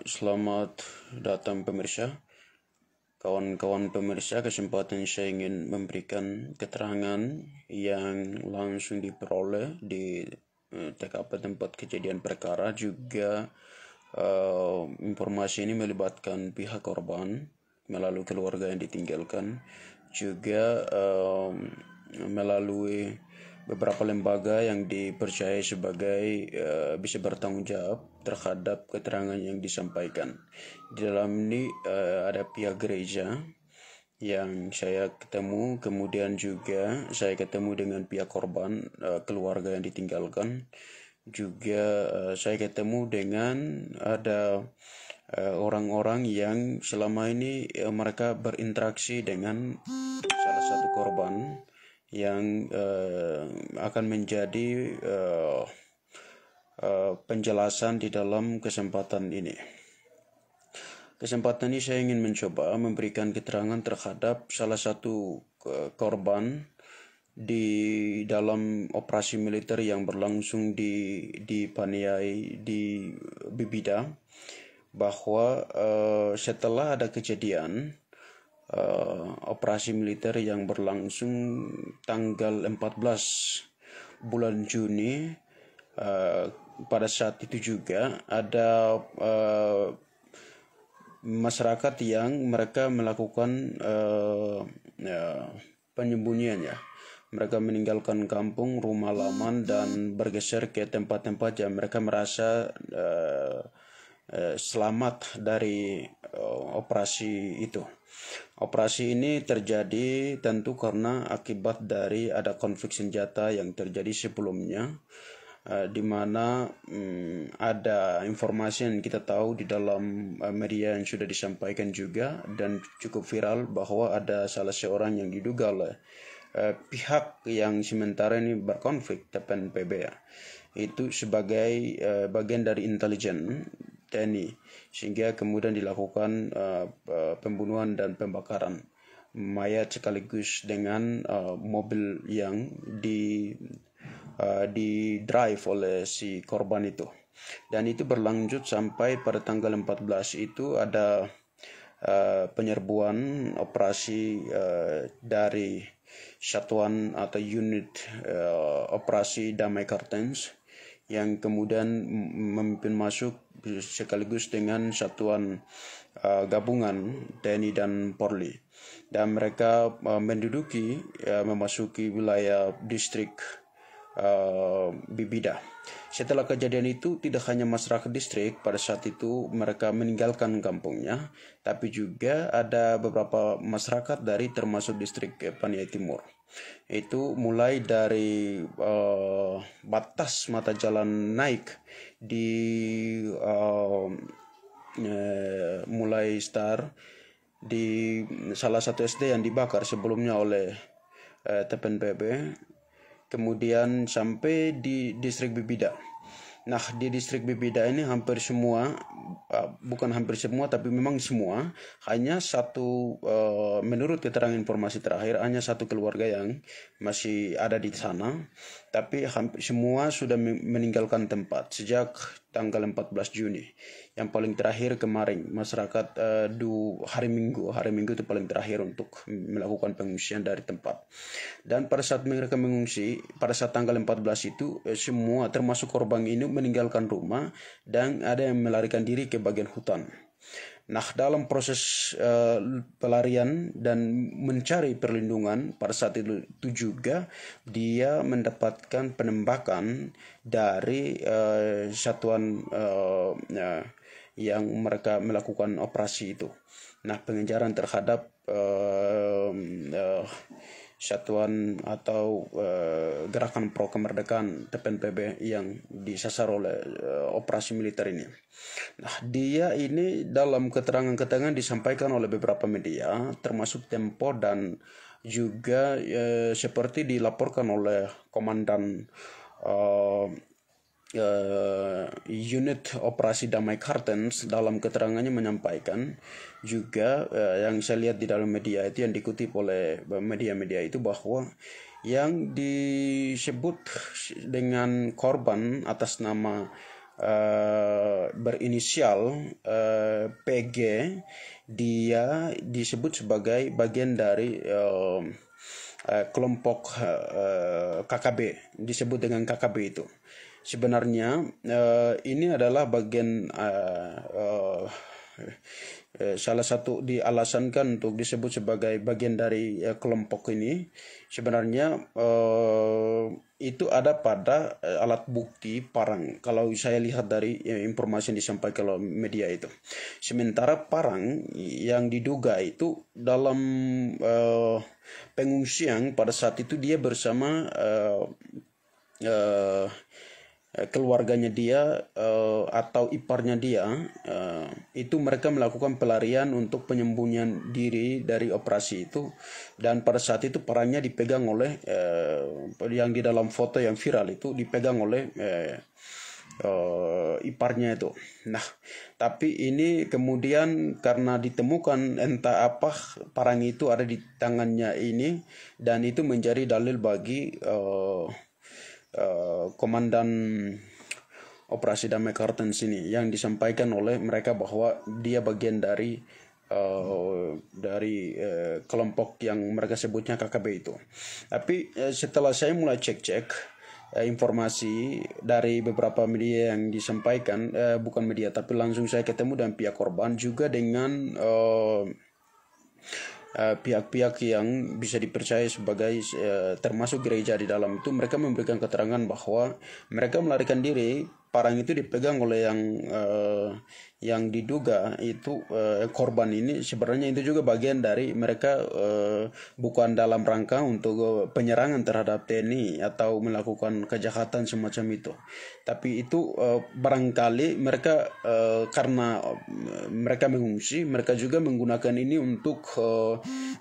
Selamat datang pemirsa, kawan-kawan pemirsa. Kesempatan saya ingin memberikan keterangan yang langsung diperoleh di TKP tempat kejadian perkara. Juga informasi ini melibatkan pihak korban melalui keluarga yang ditinggalkan, juga melalui beberapa lembaga yang dipercaya sebagai bisa bertanggung jawab terhadap keterangan yang disampaikan. Di dalam ini ada pihak gereja yang saya ketemu, kemudian juga saya ketemu dengan pihak korban, keluarga yang ditinggalkan, juga saya ketemu dengan ada orang-orang yang selama ini mereka berinteraksi dengan salah satu korban yang akan menjadi penjelasan di dalam kesempatan ini. Kesempatan ini saya ingin mencoba memberikan keterangan terhadap salah satu korban di dalam operasi militer yang berlangsung di Paniai di Bibida, bahwa setelah ada kejadian operasi militer yang berlangsung tanggal 14 bulan Juni, pada saat itu juga ada masyarakat yang mereka melakukan penyembunyian ya. Mereka meninggalkan kampung, rumah laman, dan bergeser ke tempat-tempat yang mereka merasa selamat dari operasi itu. Operasi ini terjadi tentu karena akibat dari ada konflik senjata yang terjadi sebelumnya, di mana ada informasi yang kita tahu di dalam media yang sudah disampaikan juga dan cukup viral, bahwa ada salah seorang yang diduga oleh pihak yang sementara ini berkonflik TPNPB ya, itu sebagai bagian dari intelijen TNI, sehingga kemudian dilakukan pembunuhan dan pembakaran mayat sekaligus dengan mobil yang di drive oleh si korban itu. Dan itu berlanjut sampai pada tanggal 14 itu ada penyerbuan operasi dari satuan atau unit operasi Damai Kartens, yang kemudian memimpin masuk sekaligus dengan satuan gabungan TNI dan Polri, dan mereka menduduki memasuki wilayah distrik Bibida. Setelah kejadian itu, tidak hanya masyarakat distrik pada saat itu mereka meninggalkan kampungnya, tapi juga ada beberapa masyarakat dari termasuk distrik Paniai Timur. Itu mulai dari batas mata jalan naik di mulai start di salah satu SD yang dibakar sebelumnya oleh TPNPB, kemudian sampai di distrik Bibida. Nah, di distrik Bibida ini hampir semua, bukan hampir semua, tapi memang semua, hanya satu, menurut keterangan informasi terakhir, hanya satu keluarga yang masih ada di sana, tapi hampir semua sudah meninggalkan tempat sejak tanggal 14 Juni. Yang paling terakhir kemarin, masyarakat hari Minggu itu paling terakhir untuk melakukan pengungsian dari tempat. Dan pada saat mereka mengungsi, pada saat tanggal 14 itu, semua termasuk korban ini meninggalkan rumah dan ada yang melarikan diri ke bagian hutan. Nah, dalam proses pelarian dan mencari perlindungan, pada saat itu juga dia mendapatkan penembakan dari satuan yang mereka melakukan operasi itu. Nah, pengejaran terhadap satuan atau gerakan pro kemerdekaan TPNPB yang disasar oleh operasi militer ini. Nah, dia ini dalam keterangan-keterangan disampaikan oleh beberapa media termasuk Tempo, dan juga seperti dilaporkan oleh komandan unit operasi Damai Kartens dalam keterangannya menyampaikan juga, yang saya lihat di dalam media itu yang dikutip oleh media-media itu, bahwa yang disebut dengan korban atas nama berinisial PG, dia disebut sebagai bagian dari kelompok KKB, disebut dengan KKB itu. Sebenarnya ini adalah bagian salah satu dialasankan untuk disebut sebagai bagian dari kelompok ini. Sebenarnya itu ada pada alat bukti parang, kalau saya lihat dari informasi yang disampaikan oleh media itu. Sementara parang yang diduga itu dalam pengungsian pada saat itu dia bersama keluarganya dia atau iparnya dia, itu mereka melakukan pelarian untuk penyembunyian diri dari operasi itu, dan pada saat itu parangnya dipegang oleh yang di dalam foto yang viral itu dipegang oleh iparnya itu. Nah, tapi ini kemudian karena ditemukan entah apa parang itu ada di tangannya ini, dan itu menjadi dalil bagi komandan operasi damai Kartens ini yang disampaikan oleh mereka bahwa dia bagian dari kelompok yang mereka sebutnya KKB itu. Tapi setelah saya mulai cek-cek informasi dari beberapa media yang disampaikan, bukan media tapi langsung saya ketemu dengan pihak korban juga dengan pihak-pihak yang bisa dipercaya sebagai termasuk gereja di dalam itu. Mereka memberikan keterangan bahwa mereka melarikan diri, parang itu dipegang oleh yang diduga itu korban ini. Sebenarnya itu juga bagian dari mereka bukan dalam rangka untuk penyerangan terhadap TNI atau melakukan kejahatan semacam itu, tapi itu barangkali mereka karena mereka mengungsi, mereka juga menggunakan ini untuk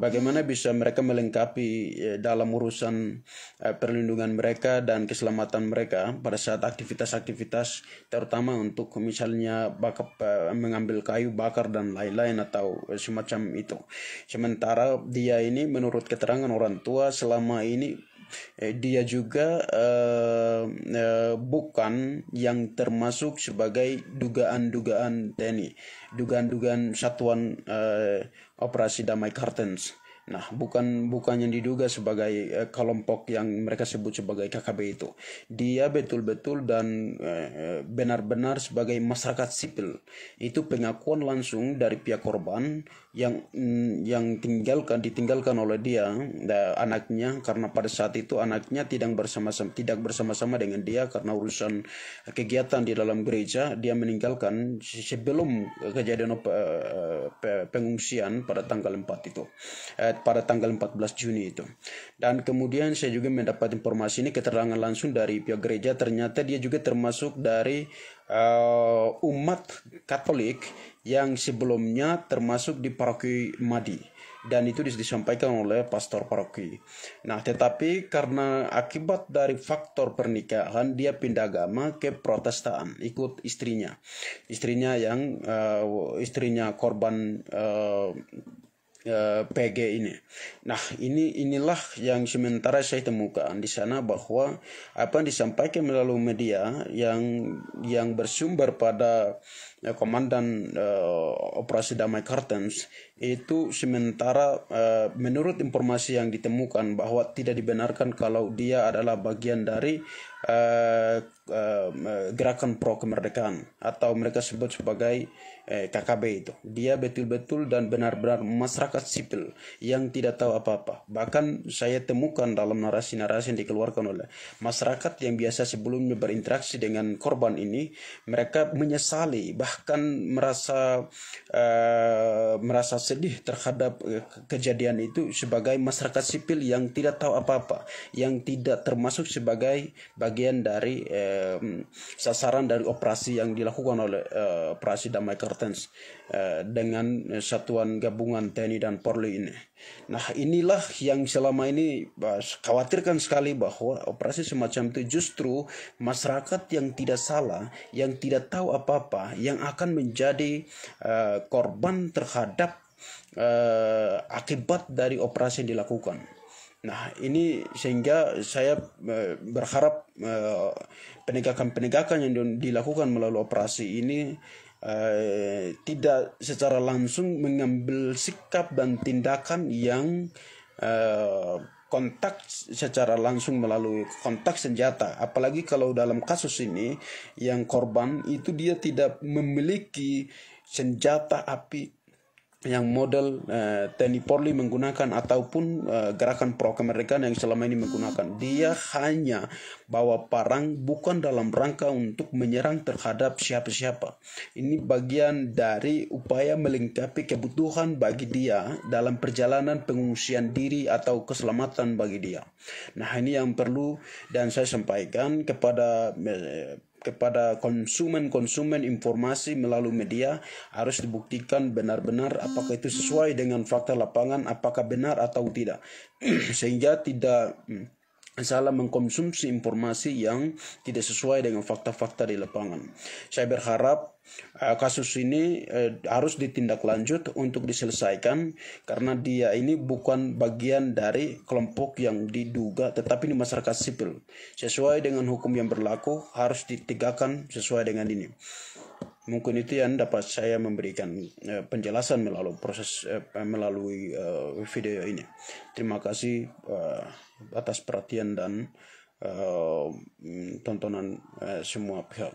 bagaimana bisa mereka melengkapi dalam urusan perlindungan mereka dan keselamatan mereka pada saat aktivitas-aktivitas, terutama untuk misalnya mengambil kayu bakar dan lain-lain atau semacam itu. Sementara dia ini menurut keterangan orang tua selama ini dia juga bukan yang termasuk sebagai dugaan-dugaan TNI, dugaan-dugaan satuan operasi damai Kartens. Nah, bukan yang diduga sebagai kelompok yang mereka sebut sebagai KKB itu. Dia betul-betul dan benar-benar sebagai masyarakat sipil. Itu pengakuan langsung dari pihak korban yang ditinggalkan oleh dia anaknya, karena pada saat itu anaknya tidak bersama-sama dengan dia karena urusan kegiatan di dalam gereja. Dia meninggalkan sebelum kejadian pengungsian pada tanggal 4 itu, pada tanggal 14 Juni itu. Dan kemudian saya juga mendapat informasi ini, keterangan langsung dari pihak gereja, ternyata dia juga termasuk dari umat Katolik yang sebelumnya termasuk di paroki Madi, dan itu disampaikan oleh pastor paroki. Nah, tetapi karena akibat dari faktor pernikahan dia pindah agama ke Protestan, ikut istrinya yang istrinya korban PG ini. Nah, inilah yang sementara saya temukan di sana, bahwa apa yang disampaikan melalui media yang bersumber pada komandan operasi damai Kartens itu sementara menurut informasi yang ditemukan bahwa tidak dibenarkan kalau dia adalah bagian dari gerakan pro kemerdekaan atau mereka sebut sebagai KKB itu. Dia betul-betul dan benar-benar masyarakat sipil yang tidak tahu apa-apa. Bahkan saya temukan dalam narasi-narasi yang dikeluarkan oleh masyarakat yang biasa sebelumnya berinteraksi dengan korban ini, mereka menyesali, bahkan merasa sedih terhadap kejadian itu sebagai masyarakat sipil yang tidak tahu apa-apa, yang tidak termasuk sebagai bagian dari sasaran dari operasi yang dilakukan oleh operasi damai Kartens dengan satuan gabungan TNI dan Polri ini. Nah, inilah yang selama ini khawatirkan sekali, bahwa operasi semacam itu justru masyarakat yang tidak salah, yang tidak tahu apa-apa, yang akan menjadi korban terhadap akibat dari operasi yang dilakukan. Nah, ini sehingga saya berharap penegakan-penegakan yang dilakukan melalui operasi ini tidak secara langsung mengambil sikap dan tindakan yang kontak secara langsung melalui kontak senjata. Apalagi kalau dalam kasus ini yang korban itu dia tidak memiliki senjata api yang model TNI Polri menggunakan ataupun gerakan pro kemerdekaan yang selama ini menggunakan. Dia hanya bawa parang bukan dalam rangka untuk menyerang terhadap siapa-siapa. Ini bagian dari upaya melengkapi kebutuhan bagi dia dalam perjalanan pengungsian diri atau keselamatan bagi dia. Nah, ini yang perlu dan saya sampaikan kepada konsumen informasi melalui media harus dibuktikan benar-benar apakah itu sesuai dengan fakta lapangan, apakah benar atau tidak, sehingga tidak salah mengkonsumsi informasi yang tidak sesuai dengan fakta-fakta di lapangan. Saya berharap kasus ini harus ditindaklanjut untuk diselesaikan karena dia ini bukan bagian dari kelompok yang diduga, tetapi ini masyarakat sipil. Sesuai dengan hukum yang berlaku harus ditegakkan sesuai dengan ini. Mungkin itu yang dapat saya memberikan penjelasan melalui video ini. Terima kasih atas perhatian dan tontonan semua pihak.